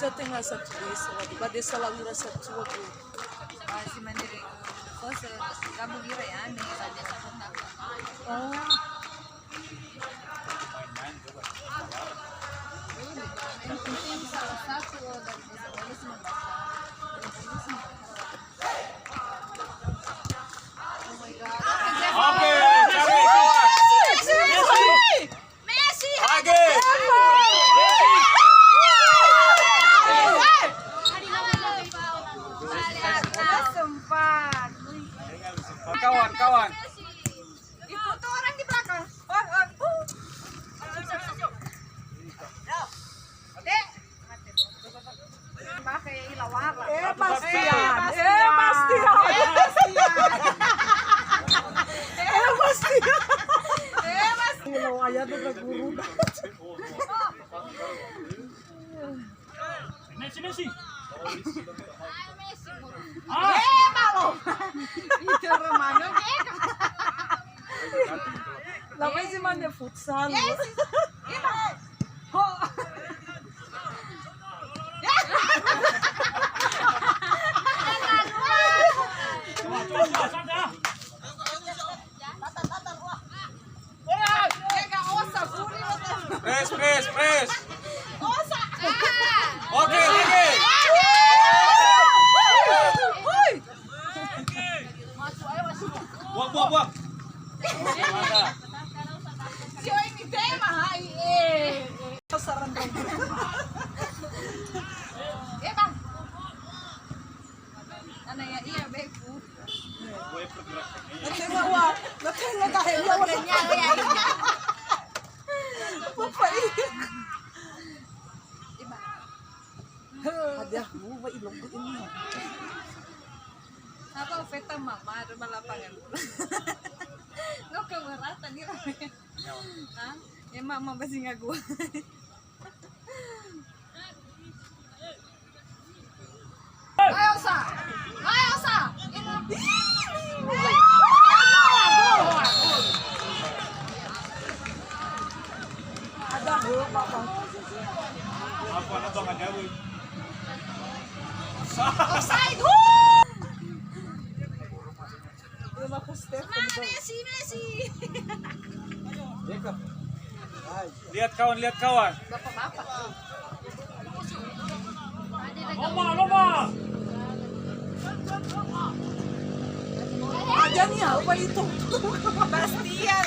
Você tem essa cabeça, ba desa Lawira satua ko. Si Mandiri. Terus kamu kira ya nih saja sama. Oh. Yang penting salah satu dari sekolah semua. Oh my god. Oke, cari kawan. Messi. Lagi. Sempat. Kawan. Itu tuh orang di belakang. Pakai lawara. Bastian. Hello, ayan na naguro na. Messi. Malo. Itu Romano. Lamay si man yung futsal. Yes. Press. Oke, lagi. Buang. Yo ini tema hai. Saran daw. Bang. Ano ya iya beku. Natenga kahit na wala niya. Papaik. Hadiah mo, mailong ko ini. Apa feta mama rumah lapangan. Lo keberatan nih ramai. Hah? Ya mama pasti nggak gua. Ayo sa. Ada ho, papa. Apa na ba kanyawi? Offside. Lima ko step. Messi. Lihat kawan. Bapak-bapak. Loma. Ada nih apa itu? Bastian,